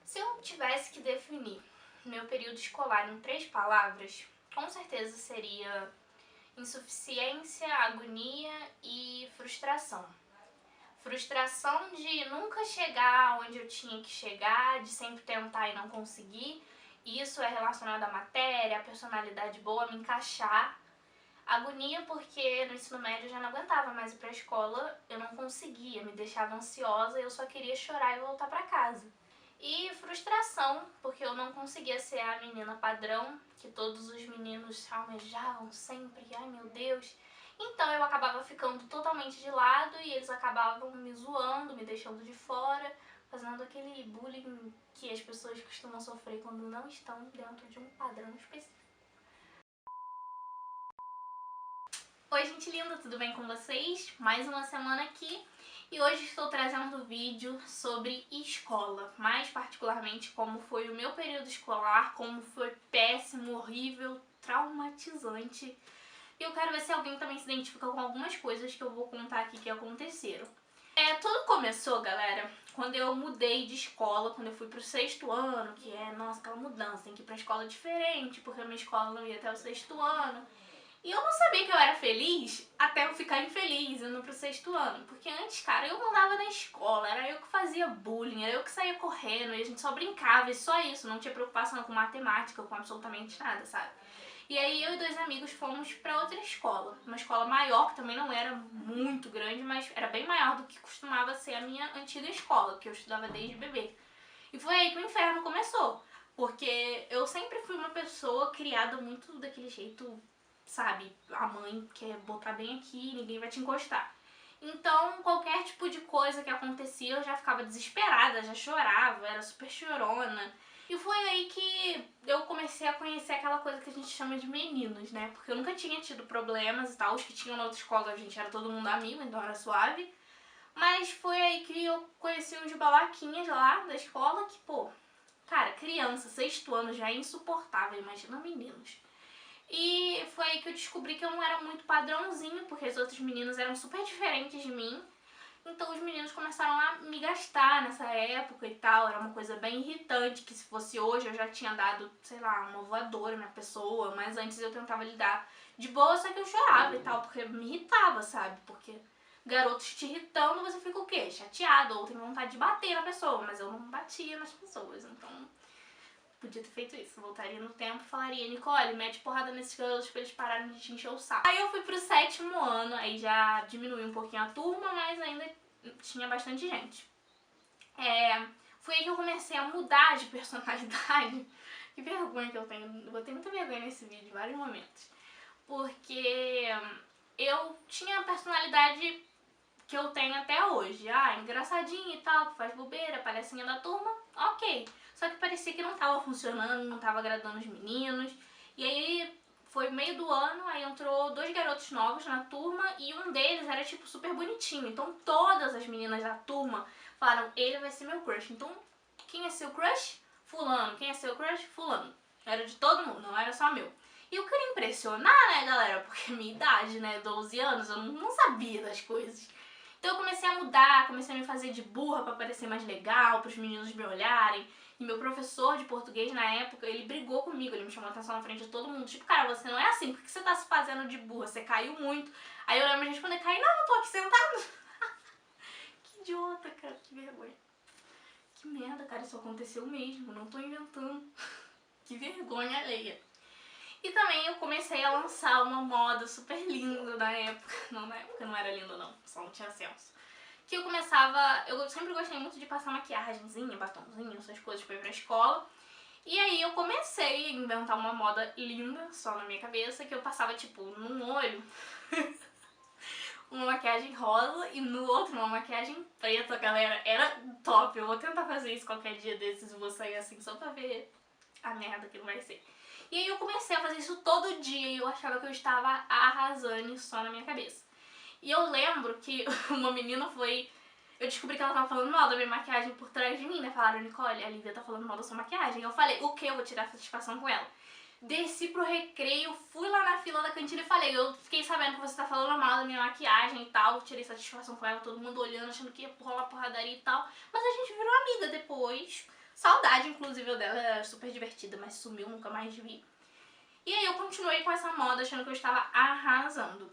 Se eu tivesse que definir meu período escolar em 3 palavras, com certeza seria insuficiência, agonia e frustração. Frustração de nunca chegar onde eu tinha que chegar, de sempre tentar e não conseguir. E isso é relacionado à matéria, à personalidade boa, me encaixar. Agonia porque no ensino médio eu já não aguentava mais ir pra escola, eu não conseguia, me deixava ansiosa e eu só queria chorar e voltar pra casa. E frustração, porque eu não conseguia ser a menina padrão que todos os meninos almejavam sempre, ai meu Deus. Então eu acabava ficando totalmente de lado e eles acabavam me zoando, me deixando de fora, fazendo aquele bullying que as pessoas costumam sofrer quando não estão dentro de um padrão específico. Oi gente linda, tudo bem com vocês? Mais uma semana aqui e hoje estou trazendo um vídeo sobre escola, mais particularmente como foi o meu período escolar, como foi péssimo, horrível, traumatizante. E eu quero ver se alguém também se identifica com algumas coisas que eu vou contar aqui que aconteceram. Tudo começou, galera, quando eu mudei de escola, quando eu fui pro 6º ano, que é, nossa, aquela mudança, tem que ir pra escola diferente, porque a minha escola não ia até o 6º ano. E eu não sabia que eu era feliz até eu ficar infeliz indo pro 6º ano. Porque antes, cara, eu mandava na escola, era eu que fazia bullying, era eu que saía correndo e a gente só brincava e só isso, não tinha preocupação com matemática, com absolutamente nada, sabe? E aí eu e 2 amigos fomos pra outra escola, uma escola maior, que também não era muito grande, mas era bem maior do que costumava ser a minha antiga escola, que eu estudava desde bebê. E foi aí que o inferno começou, porque eu sempre fui uma pessoa criada muito daquele jeito, sabe, a mãe quer botar bem aqui, ninguém vai te encostar. Então, qualquer tipo de coisa que acontecia, eu já ficava desesperada, já chorava, era super chorona. E foi aí que eu comecei a conhecer aquela coisa que a gente chama de meninos, né? Porque eu nunca tinha tido problemas e tal, os que tinham na outra escola a gente era todo mundo amigo, então era suave. Mas foi aí que eu conheci uns balaquinhas lá da escola que, pô, cara, criança, 6º ano já é insuportável, imagina meninos. E foi aí que eu descobri que eu não era muito padrãozinho, porque os outros meninos eram super diferentes de mim. Então os meninos começaram a me gastar nessa época e tal, era uma coisa bem irritante, que se fosse hoje eu já tinha dado, sei lá, uma voadora na pessoa, mas antes eu tentava lidar de boa, só que eu chorava e tal, porque me irritava, sabe? Porque garotos te irritando, você fica o quê? Chateado, ou tem vontade de bater na pessoa, mas eu não batia nas pessoas, então podia ter feito isso. Voltaria no tempo e falaria, Nicole, mete porrada nesses garotos pra eles pararem de te encher o saco. Aí eu fui pro 7º ano, aí já diminuiu um pouquinho a turma, mas ainda tinha bastante gente. Foi aí que eu comecei a mudar de personalidade. Que vergonha que eu tenho, eu vou ter muita vergonha nesse vídeo em vários momentos. Porque eu tinha a personalidade que eu tenho até hoje. Engraçadinha e tal, faz bobeira, palhacinha da turma, ok. Só que parecia que não tava funcionando, não tava agradando os meninos. E aí foi meio do ano, aí entrou 2 garotos novos na turma e um deles era tipo super bonitinho. Então todas as meninas da turma falaram, ele vai ser meu crush. Então quem é seu crush? Fulano. Quem é seu crush? Fulano. Era de todo mundo, não era só meu. E eu queria impressionar, né, galera? Porque minha idade, né, 12 anos, eu não sabia das coisas. Então eu comecei a mudar, comecei a me fazer de burra pra parecer mais legal, pros meninos me olharem. E meu professor de português na época, ele brigou comigo, ele me chamou a atenção na frente de todo mundo. Tipo, cara, você não é assim, por que você tá se fazendo de burra? Você caiu muito. Aí eu lembro de responder, caí, não, eu tô aqui sentado. Que idiota, cara, que vergonha. Que merda, cara, isso aconteceu mesmo, não tô inventando. Que vergonha alheia. E também eu comecei a lançar uma moda super linda na época. Não, na época não era linda não, só não tinha senso. Que eu começava, eu sempre gostei muito de passar maquiagemzinha, batomzinho, essas coisas pra ir pra escola. E aí eu comecei a inventar uma moda linda, só na minha cabeça, que eu passava tipo num olho uma maquiagem rosa e no outro uma maquiagem preta, galera. Era top, eu vou tentar fazer isso qualquer dia desses e vou sair assim só pra ver a merda que não vai ser. E aí eu comecei a fazer isso todo dia e eu achava que eu estava arrasando só na minha cabeça. E eu lembro que uma menina foi... Eu descobri que ela tava falando mal da minha maquiagem por trás de mim, né? Falaram, Nicole, a Lívia tá falando mal da sua maquiagem. Eu falei, o que? Eu vou tirar satisfação com ela. Desci pro recreio, fui lá na fila da cantina e falei, eu fiquei sabendo que você tá falando mal da minha maquiagem e tal. Tirei satisfação com ela, todo mundo olhando, achando que ia rolar porradaria e tal. Mas a gente virou amiga depois. Só Saudade, inclusive, dela, era super divertida, mas sumiu, nunca mais vi. E aí eu continuei com essa moda, achando que eu estava arrasando.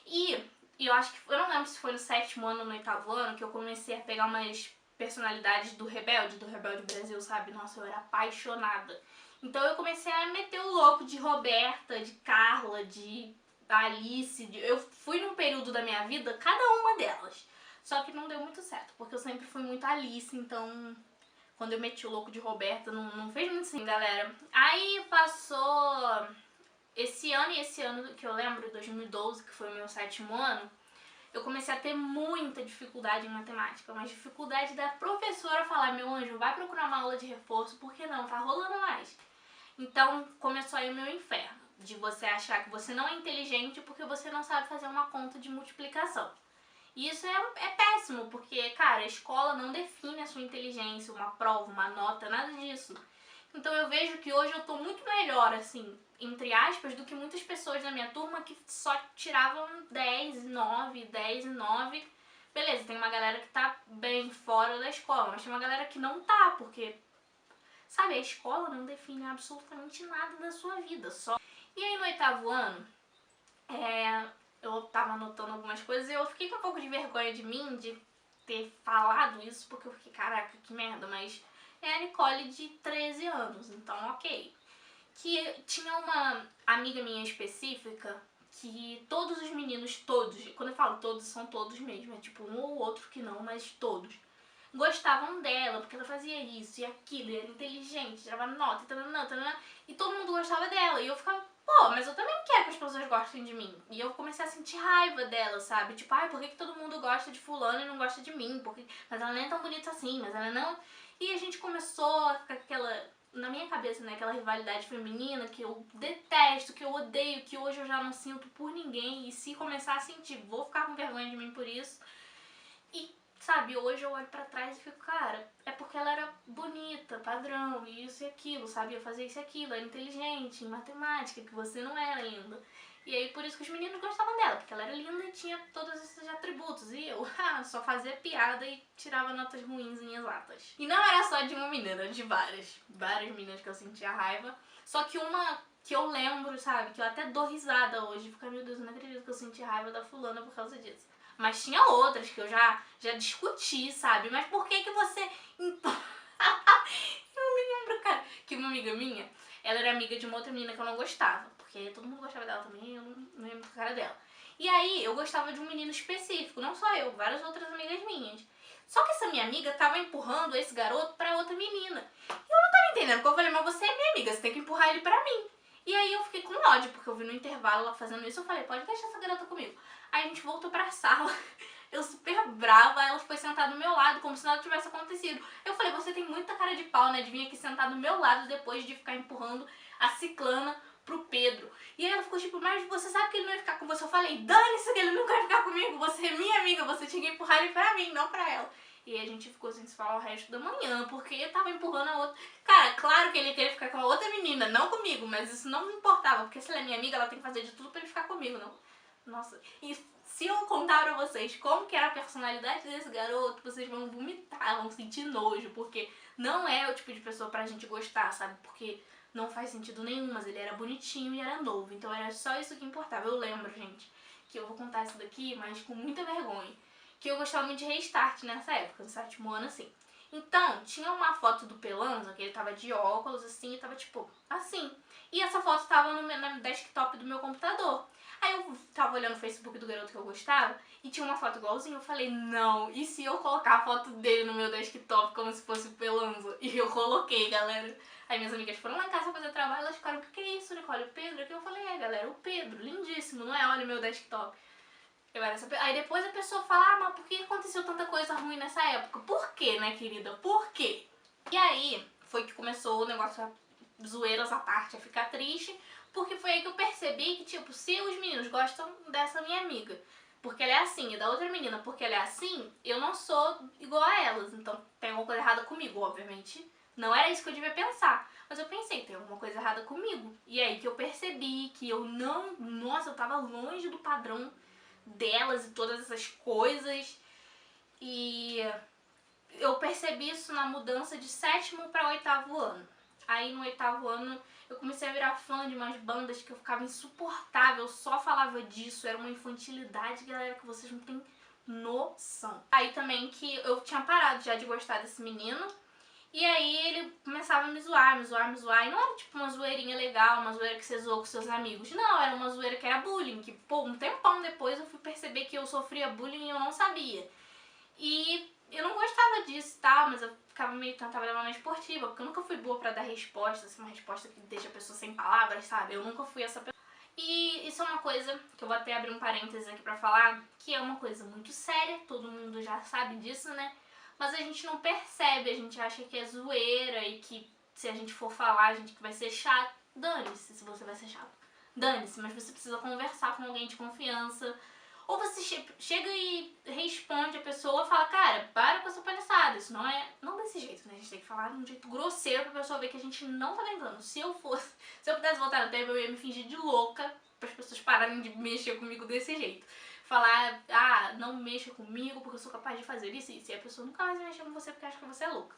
E eu acho que, eu não lembro se foi no 7º ano ou no 8º ano, que eu comecei a pegar umas personalidades do Rebelde Brasil, sabe? Nossa, eu era apaixonada. Então eu comecei a meter o louco de Roberta, de Carla, de Alice. Eu fui num período da minha vida, cada uma delas. Só que não deu muito certo, porque eu sempre fui muito Alice, então quando eu meti o louco de Roberta não fez muito sentido, galera. Aí passou esse ano e esse ano que eu lembro, 2012, que foi o meu 7º ano, eu comecei a ter muita dificuldade em matemática, mas dificuldade da professora falar: meu anjo, vai procurar uma aula de reforço, porque não tá rolando mais. Então começou aí o meu inferno, de você achar que você não é inteligente porque você não sabe fazer uma conta de multiplicação. E isso é péssimo, porque, cara, a escola não define a sua inteligência, uma prova, uma nota, nada disso. Então eu vejo que hoje eu tô muito melhor, assim, entre aspas, do que muitas pessoas da minha turma que só tiravam 10, 9, 10 e 9. Beleza, tem uma galera que tá bem fora da escola, mas tem uma galera que não tá, porque, sabe, a escola não define absolutamente nada da sua vida, só. E aí no 8º ano, eu tava anotando algumas coisas e eu fiquei com um pouco de vergonha de mim, de ter falado isso, porque eu fiquei, caraca, que merda, mas é a Nicole de 13 anos, então ok. Que tinha uma amiga minha específica que todos os meninos, todos, quando eu falo todos, são todos mesmo, é tipo um ou outro que não, mas todos, gostavam dela, porque ela fazia isso e aquilo, e era inteligente, tirava nota, e todo mundo gostava dela, e eu ficava, pô, mas eu também quero que as pessoas gostem de mim. E eu comecei a sentir raiva dela, sabe? Tipo, ai, por que todo mundo gosta de fulano e não gosta de mim? Mas ela nem é tão bonita assim, mas ela não... E a gente começou a ficar aquela, na minha cabeça, né, aquela rivalidade feminina que eu detesto, que eu odeio, que hoje eu já não sinto por ninguém. E se começar a sentir, vou ficar com vergonha de mim por isso. E, sabe, hoje eu olho pra trás e fico, cara, é porque ela era bonita, padrão, isso e aquilo, sabia fazer isso e aquilo, era inteligente em matemática, que você não era linda. E aí por isso que os meninos gostavam dela, porque ela era linda e tinha todos esses atributos. E eu só fazia piada e tirava notas ruins em exatas. E não era só de uma menina, de várias. Várias meninas que eu sentia raiva. Só que uma que eu lembro, sabe, que eu até dou risada hoje. Fica, meu Deus, eu não acredito que eu senti raiva da fulana por causa disso. Mas tinha outras que eu já discuti, sabe? Mas por que que você... Eu me lembro, cara, que uma amiga minha, ela era amiga de uma outra menina que eu não gostava. Porque todo mundo gostava dela também, eu não lembro a cara dela. E aí, eu gostava de um menino específico, não só eu, várias outras amigas minhas. Só que essa minha amiga tava empurrando esse garoto pra outra menina. E eu não tava entendendo, porque eu falei, mas você é minha amiga, você tem que empurrar ele pra mim. E aí eu fiquei com ódio, porque eu vi no intervalo ela fazendo isso, eu falei, pode deixar essa garota comigo. Aí a gente voltou pra sala, eu super brava, ela foi sentada do meu lado, como se nada tivesse acontecido. Eu falei, você tem muita cara de pau, né, de vir aqui sentar do meu lado depois de ficar empurrando a ciclana pro Pedro. E aí ela ficou tipo, mas você sabe que ele não ia ficar com você? Eu falei, dane-se que ele nunca vai ficar comigo, você é minha amiga, você tinha que empurrar ele pra mim, não pra ela. E aí a gente ficou sem se falar o resto da manhã, porque eu tava empurrando a outra. Cara, claro que ele queria ficar com a outra menina, não comigo, mas isso não me importava, porque se ela é minha amiga, ela tem que fazer de tudo pra ele ficar comigo, não. Nossa, e se eu contar pra vocês como que era a personalidade desse garoto, vocês vão vomitar, vão sentir nojo, porque não é o tipo de pessoa pra gente gostar, sabe? Porque não faz sentido nenhum, mas ele era bonitinho e era novo, então era só isso que importava. Eu lembro, gente, que eu vou contar isso daqui, mas com muita vergonha, que eu gostava muito de Restart nessa época, no 7º ano, assim. Então, tinha uma foto do Pelanza, que ele tava de óculos, assim, e tava tipo, assim. E essa foto tava no desktop do meu computador. Aí eu tava olhando o Facebook do garoto que eu gostava e tinha uma foto igualzinha. Eu falei, não, e se eu colocar a foto dele no meu desktop como se fosse o Pelanza? E eu coloquei, galera. Aí minhas amigas foram lá em casa fazer trabalho, elas ficaram, o que é isso, Nicole? O Pedro? Que eu falei, galera, o Pedro, lindíssimo, não é? Olha o meu desktop. Eu era essa... Aí depois a pessoa fala, mas por que aconteceu tanta coisa ruim nessa época? Por quê, né, querida? Por quê? E aí foi que começou o negócio, zoeiras à parte, a ficar triste, porque foi aí que eu percebi que, tipo, se os meninos gostam dessa minha amiga, porque ela é assim, e da outra menina, porque ela é assim, eu não sou igual a elas, então tem alguma coisa errada comigo, obviamente. Não era isso que eu devia pensar, mas eu pensei, tem alguma coisa errada comigo. E aí que eu percebi que eu não... Nossa, eu tava longe do padrão delas e todas essas coisas. E eu percebi isso na mudança de 7º para 8º ano. Aí no 8º ano eu comecei a virar fã de umas bandas que eu ficava insuportável, eu só falava disso, era uma infantilidade, galera, que vocês não têm noção. Aí também que eu tinha parado já de gostar desse menino, e aí ele começava a me zoar, e não era tipo uma zoeirinha legal, uma zoeira que você zoou com seus amigos, não, era uma zoeira que era bullying, que pô, um tempão depois eu fui perceber que eu sofria bullying e eu não sabia. E eu não gostava disso e tal, mas eu ficava meio tentava levar na esportiva, porque eu nunca fui boa pra dar resposta, assim, uma resposta que deixa a pessoa sem palavras, sabe? Eu nunca fui essa pessoa. E isso é uma coisa que eu vou até abrir um parênteses aqui pra falar, que é uma coisa muito séria, todo mundo já sabe disso, né? Mas a gente não percebe, a gente acha que é zoeira e que se a gente for falar, a gente vai ser chato. Dane-se se você vai ser chato. Dane-se, mas você precisa conversar com alguém de confiança. Ou você chega e responde a pessoa e fala, cara, para com essa palhaçada. Isso não é... Não desse jeito, né? A gente tem que falar de um jeito grosseiro pra pessoa ver que a gente não tá brincando. Se eu pudesse voltar no tempo, eu ia me fingir de louca para as pessoas pararem de mexer comigo desse jeito. Falar, ah, não mexa comigo porque eu sou capaz de fazer isso e isso. E a pessoa nunca mais vai mexer com você porque acha que você é louca.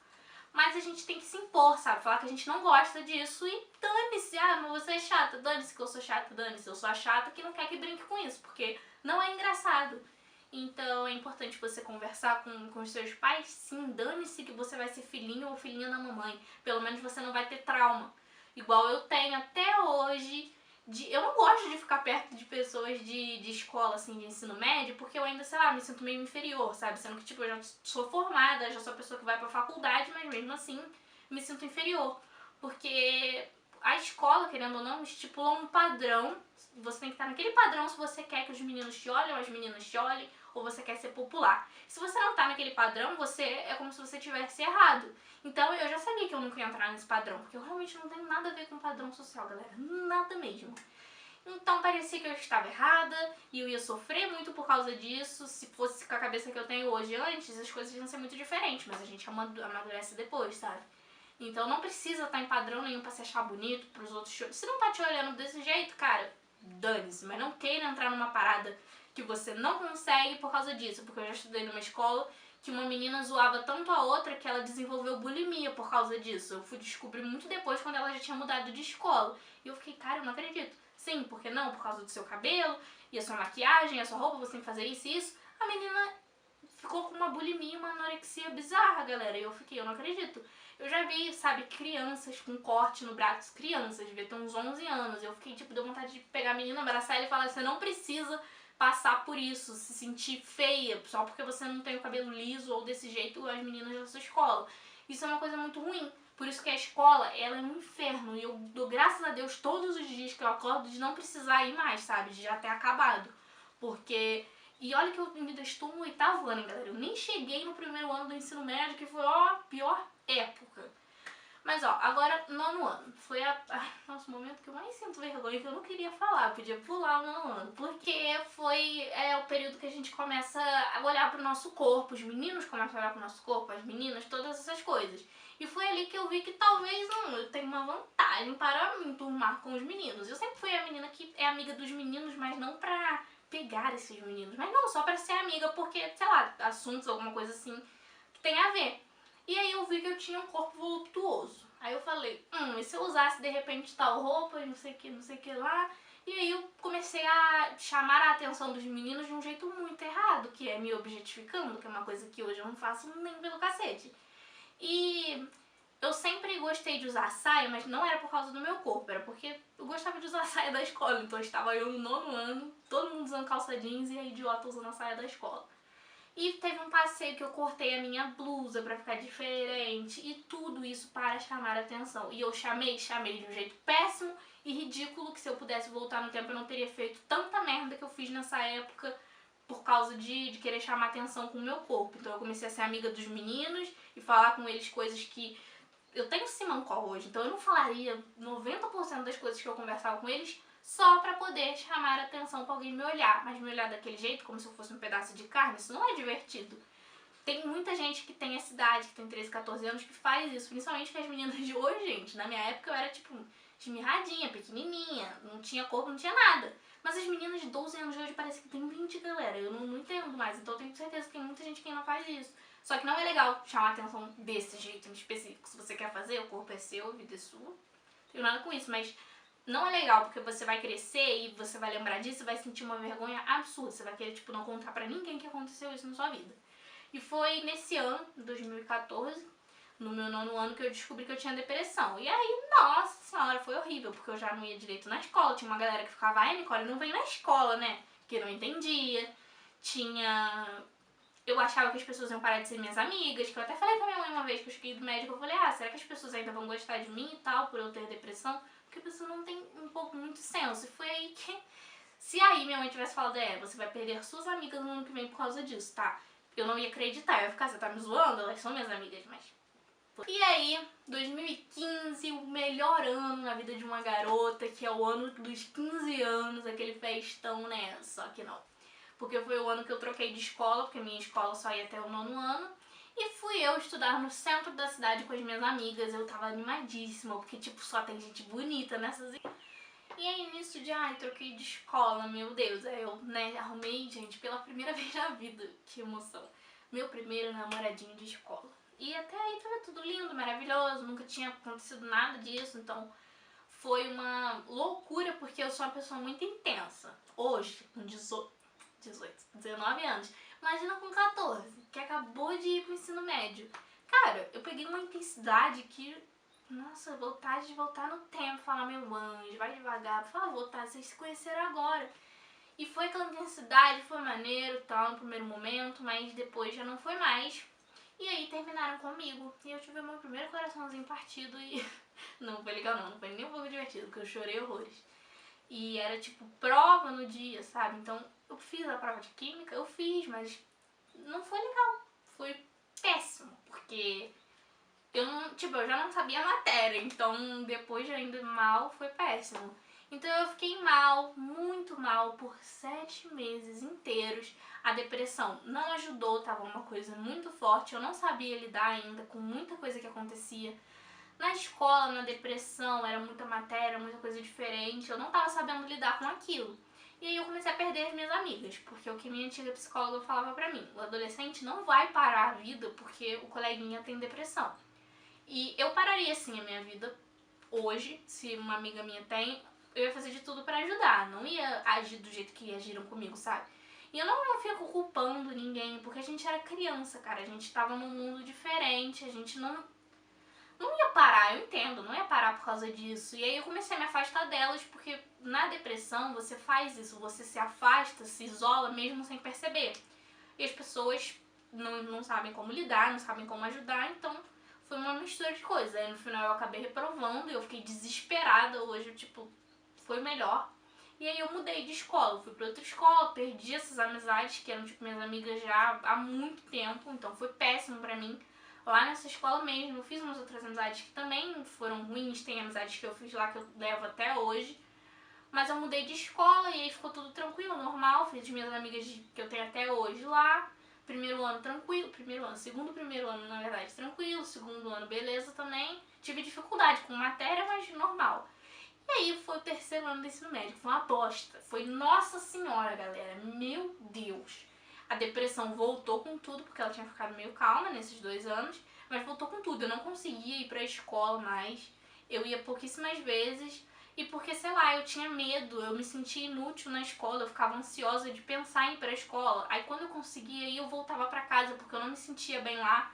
Mas a gente tem que se impor, sabe? Falar que a gente não gosta disso e dane-se. Ah, mas você é chata. Dane-se que eu sou chata. Dane-se, eu sou a chata que não quer que brinque com isso. Porque não é engraçado. Então é importante você conversar com os seus pais. Sim, dane-se que você vai ser filhinho ou filhinha da mamãe. Pelo menos você não vai ter trauma. Igual eu tenho até hoje. Eu não gosto de ficar perto de pessoas de escola, assim, de ensino médio, porque eu ainda, sei lá, me sinto meio inferior, sabe? Sendo que, tipo, eu já sou formada, já sou a pessoa que vai pra faculdade, mas mesmo assim me sinto inferior. Porque a escola, querendo ou não, estipula um padrão. Você tem que estar naquele padrão se você quer que os meninos te olhem, as meninas te olhem, ou você quer ser popular. Se você não tá naquele padrão, você é como se você tivesse errado. Então eu já sabia que eu nunca ia entrar nesse padrão, porque eu realmente não tenho nada a ver com padrão social, galera. Nada mesmo. Então parecia que eu estava errada e eu ia sofrer muito por causa disso. Se fosse com a cabeça que eu tenho hoje antes, as coisas iam ser muito diferentes, mas a gente amadurece depois, sabe? Então não precisa estar em padrão nenhum pra se achar bonito, pros outros. Se não tá te olhando desse jeito, cara, dane-se. Mas não queira entrar numa parada que você não consegue por causa disso. Porque eu já estudei numa escola que uma menina zoava tanto a outra que ela desenvolveu bulimia por causa disso. Eu fui descobrir muito depois, quando ela já tinha mudado de escola. E eu fiquei, cara, eu não acredito. Sim, porque não? Por causa do seu cabelo, e a sua maquiagem, a sua roupa, você tem que fazer isso e isso. A menina ficou com uma bulimia, uma anorexia bizarra, galera. E eu fiquei, eu não acredito. Eu já vi, sabe, crianças com corte no braço, crianças, devia ter uns 11 anos. Eu fiquei, tipo, deu vontade de pegar a menina, abraçar ela e falar, você não precisa passar por isso, se sentir feia, só porque você não tem o cabelo liso ou desse jeito as meninas da sua escola. Isso é uma coisa muito ruim. Por isso que a escola, ela é um inferno. E eu dou graças a Deus todos os dias que eu acordo de não precisar ir mais, sabe? De já ter acabado. Porque... E olha que eu ainda estou no 8º ano, hein, galera. Eu nem cheguei no 1º ano do ensino médio, que foi a pior época. Mas ó, agora 9º ano. Foi nossa, o momento que eu mais sinto vergonha, que eu não queria falar. Eu podia pular o 9º ano. Porque foi o período que a gente começa a olhar pro nosso corpo. Os meninos começam a olhar pro nosso corpo, as meninas, todas essas coisas. E foi ali que eu vi que talvez eu tenha uma vantagem para me enturmar com os meninos. Eu sempre fui a menina que é amiga dos meninos, mas não pra pegar esses meninos. Mas não, só pra ser amiga, porque, sei lá, assuntos, alguma coisa assim, que tem a ver. E aí eu vi que eu tinha um corpo voluptuoso. Aí eu falei, e se eu usasse de repente tal roupa e não sei o que lá? E aí eu comecei a chamar a atenção dos meninos de um jeito muito errado, que é me objetificando, que é uma coisa que hoje eu não faço nem pelo cacete. E eu sempre gostei de usar saia, mas não era por causa do meu corpo, era porque eu gostava de usar a saia da escola. Então estava eu no 9º ano, todo mundo usando calça jeans e a idiota usando a saia da escola. E teve um passeio que eu cortei a minha blusa pra ficar diferente e tudo isso para chamar a atenção. E eu chamei de um jeito péssimo e ridículo, que se eu pudesse voltar no tempo eu não teria feito tanta merda que eu fiz nessa época por causa de querer chamar atenção com o meu corpo. Então eu comecei a ser amiga dos meninos e falar com eles coisas que... Eu tenho simancol hoje, então eu não falaria 90% das coisas que eu conversava com eles só pra poder chamar a atenção pra alguém me olhar. Mas me olhar daquele jeito, como se eu fosse um pedaço de carne, isso não é divertido. Tem muita gente que tem essa idade, que tem 13, 14 anos, que faz isso. Principalmente com as meninas de hoje, gente. Na minha época eu era, tipo, esmirradinha, pequenininha, não tinha corpo, não tinha nada. Mas as meninas de 12 anos de hoje parece que tem 20, galera. Eu não entendo mais, então eu tenho certeza que tem muita gente que não faz isso. Só que não é legal chamar atenção desse jeito em específico. Se você quer fazer, o corpo é seu, a vida é sua. Não tenho nada com isso, mas não é legal porque você vai crescer e você vai lembrar disso e vai sentir uma vergonha absurda. Você vai querer, tipo, não contar pra ninguém que aconteceu isso na sua vida. E foi nesse ano, 2014, no meu 9º ano, que eu descobri que eu tinha depressão. E aí, nossa senhora, foi horrível, porque eu já não ia direito na escola. Tinha uma galera que ficava, ai, Nicole, não vem na escola, né? Que não entendia. Eu achava que as pessoas iam parar de ser minhas amigas, que eu até falei pra minha mãe uma vez que eu cheguei do médico, eu falei, será que as pessoas ainda vão gostar de mim e tal, por eu ter depressão? Porque a pessoa não tem muito senso. E foi aí que... Se aí minha mãe tivesse falado, você vai perder suas amigas no ano que vem por causa disso, tá? Eu não ia acreditar, eu ia ficar, você tá me zoando? Elas são minhas amigas, mas... E aí, 2015, o melhor ano na vida de uma garota, que é o ano dos 15 anos, aquele festão, né? Só que não. Porque foi o ano que eu troquei de escola, porque minha escola só ia até o 9º ano. E fui eu estudar no centro da cidade com as minhas amigas. Eu tava animadíssima, porque tipo, só tem gente bonita nessas... E aí nisso de, troquei de escola, meu Deus. Aí eu, arrumei, gente, pela primeira vez na vida. Que emoção. Meu primeiro namoradinho de escola. E até aí tava tudo lindo, maravilhoso, nunca tinha acontecido nada disso, então foi uma loucura porque eu sou uma pessoa muito intensa. Hoje, com 19 anos, imagina com 14, que acabou de ir pro ensino médio. Cara, eu peguei uma intensidade que, nossa, vontade de voltar no tempo, falar, meu anjo, vai devagar, por favor, tá, vocês se conheceram agora. E foi aquela intensidade, foi maneiro, tal, no primeiro momento, mas depois já não foi mais. E aí terminaram comigo, e eu tive o meu primeiro coraçãozinho partido e... não foi legal não foi nem um pouco divertido, porque eu chorei horrores. E era tipo prova no dia, sabe? Então eu fiz a prova de química, eu fiz, mas não foi legal. Foi péssimo, porque eu já não sabia a matéria, então depois de ainda mal, foi péssimo. Então eu fiquei mal, muito mal, por 7 meses inteiros. A depressão não ajudou, tava uma coisa muito forte, eu não sabia lidar ainda com muita coisa que acontecia. Na escola, na depressão, era muita matéria, muita coisa diferente, eu não tava sabendo lidar com aquilo. E aí eu comecei a perder as minhas amigas, porque o que minha antiga psicóloga falava pra mim, o adolescente não vai parar a vida porque o coleguinha tem depressão. E eu pararia sim a minha vida hoje, se uma amiga minha tem, eu ia fazer de tudo pra ajudar, não ia agir do jeito que agiram comigo, sabe? E eu não fico culpando ninguém, porque a gente era criança, cara, a gente tava num mundo diferente, a gente não ia parar, eu entendo, não ia parar por causa disso. E aí eu comecei a me afastar delas, porque na depressão você faz isso, você se afasta, se isola mesmo sem perceber. E as pessoas não sabem como lidar, não sabem como ajudar, então foi uma mistura de coisas. Aí no final eu acabei reprovando e eu fiquei desesperada. Hoje, tipo, foi melhor. E aí eu mudei de escola, fui pra outra escola, perdi essas amizades que eram tipo minhas amigas já há muito tempo, então foi péssimo pra mim. Lá nessa escola mesmo, eu fiz umas outras amizades que também foram ruins, tem amizades que eu fiz lá que eu levo até hoje. Mas eu mudei de escola e aí ficou tudo tranquilo, normal, fiz minhas amigas que eu tenho até hoje lá. Primeiro ano tranquilo, primeiro ano na verdade tranquilo, segundo ano beleza também. Tive dificuldade com matéria, mas normal. E aí foi o terceiro ano do ensino médio, foi uma bosta. Foi nossa senhora, galera, meu Deus. A depressão voltou com tudo, porque ela tinha ficado meio calma nesses 2 anos, mas voltou com tudo. Eu não conseguia ir pra escola mais, eu ia pouquíssimas vezes, e porque, sei lá, eu tinha medo, eu me sentia inútil na escola, eu ficava ansiosa de pensar em ir pra escola. Aí quando eu conseguia ir, eu voltava pra casa, porque eu não me sentia bem lá,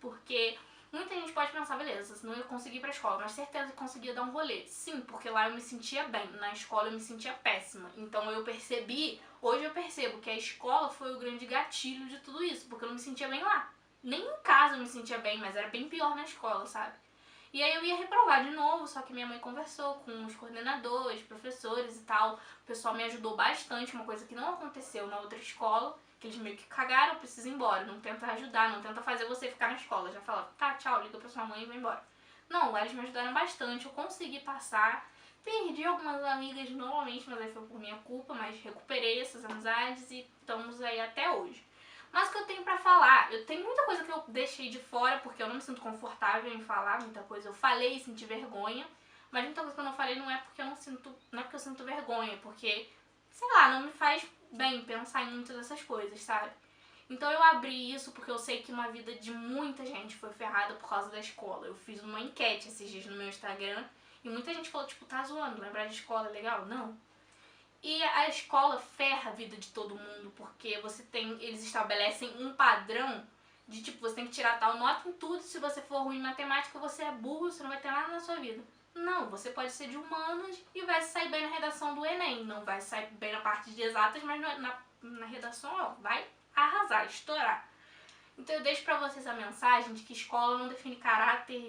porque... Muita gente pode pensar, beleza, não ia conseguir ir pra escola, mas certeza que conseguia dar um rolê. Sim, porque lá eu me sentia bem, na escola eu me sentia péssima. Então hoje eu percebo que a escola foi o grande gatilho de tudo isso, porque eu não me sentia bem lá. Nem em casa eu me sentia bem, mas era bem pior na escola, sabe? E aí eu ia reprovar de novo, só que minha mãe conversou com os coordenadores, professores e tal. O pessoal me ajudou bastante, uma coisa que não aconteceu na outra escola. Que eles meio que cagaram, eu preciso ir embora, não tenta ajudar, não tenta fazer você ficar na escola. Já fala, tá, tchau, liga pra sua mãe e vai embora. Não, lá eles me ajudaram bastante, eu consegui passar. Perdi algumas amigas novamente, mas aí foi por minha culpa, mas recuperei essas amizades e estamos aí até hoje. Mas o que eu tenho pra falar, eu tenho muita coisa que eu deixei de fora, porque eu não me sinto confortável em falar, muita coisa eu falei e senti vergonha. Mas muita coisa que eu não falei não é porque eu sinto vergonha, porque, sei lá, não me faz bem pensar em muitas dessas coisas, sabe? Então eu abri isso porque eu sei que uma vida de muita gente foi ferrada por causa da escola. Eu fiz uma enquete esses dias no meu Instagram e muita gente falou, tipo, tá zoando, lembrar de escola é legal? Não. E a escola ferra a vida de todo mundo, porque eles estabelecem um padrão de tipo, você tem que tirar tal nota em tudo, se você for ruim em matemática, você é burro, você não vai ter nada na sua vida. Não, você pode ser de humanas e vai sair bem na redação do Enem. Não vai sair bem na parte de exatas, mas na redação, ó, vai arrasar, estourar. Então eu deixo pra vocês a mensagem de que escola não define caráter,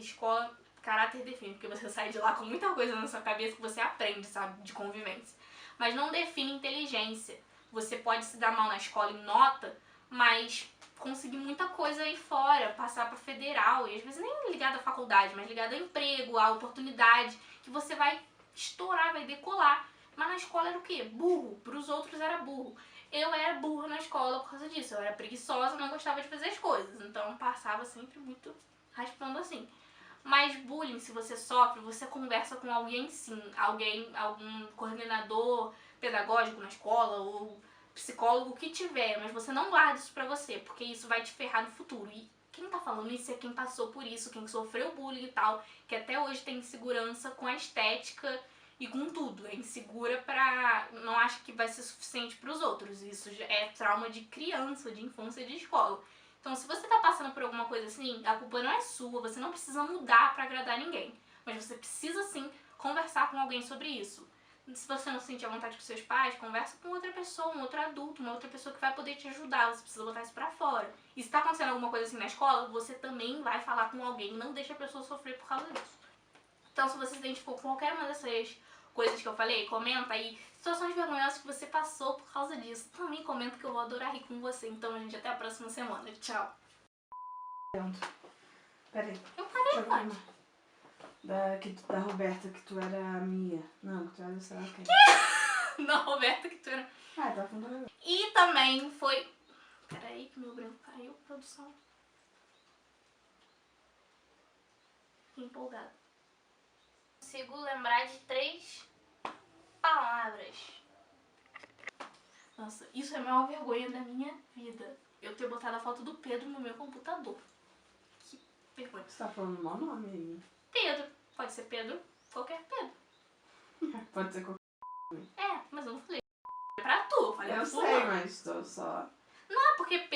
caráter define, porque você sai de lá com muita coisa na sua cabeça que você aprende, sabe, de convivência. Mas não define inteligência. Você pode se dar mal na escola em nota, mas conseguir muita coisa aí fora, passar para federal, e às vezes nem ligado à faculdade, mas ligado ao emprego, à oportunidade, que você vai estourar, vai decolar. Mas na escola era o quê? Burro. Para os outros era burro. Eu era burra na escola por causa disso. Eu era preguiçosa, não gostava de fazer as coisas. Então passava sempre muito raspando assim. Mas bullying, se você sofre, você conversa com alguém sim. Algum coordenador pedagógico na escola ou psicólogo que tiver, mas você não guarda isso pra você, porque isso vai te ferrar no futuro. E quem tá falando isso é quem passou por isso, quem sofreu bullying e tal, que até hoje tem insegurança com a estética e com tudo. É insegura pra... não acha que vai ser suficiente pros outros. Isso é trauma de criança, de infância, de escola. Então se você tá passando por alguma coisa assim, a culpa não é sua, você não precisa mudar pra agradar ninguém. Mas você precisa sim conversar com alguém sobre isso. Se você não sentir a vontade com seus pais, conversa com outra pessoa, um outro adulto, uma outra pessoa que vai poder te ajudar. Você precisa botar isso pra fora. E se tá acontecendo alguma coisa assim na escola, você também vai falar com alguém. Não deixa a pessoa sofrer por causa disso. Então se você se identificou com qualquer uma dessas coisas que eu falei, comenta aí situações vergonhosas que você passou por causa disso. Também comenta que eu vou adorar rir com você. Então, gente, até a próxima semana. Tchau. Peraí. Eu parei, pode. Da Roberta, que tu era a Mia. Não, que tu era, sei lá quem. Não, Roberta, que tu era... Ah, tá falando. E também foi... Peraí que meu branco caiu, produção. Fiquei empolgada. Consigo lembrar de 3 palavras. Nossa, isso é a maior vergonha da minha vida. Eu ter botado a foto do Pedro no meu computador. Que vergonha. Você tá falando o mau nome aí. Pedro. Pode ser Pedro, qualquer Pedro. Pode ser qualquer. É, mas eu não falei pra tu, eu falei Eu pra tu. sei, mas tô só... Não, porque Pedro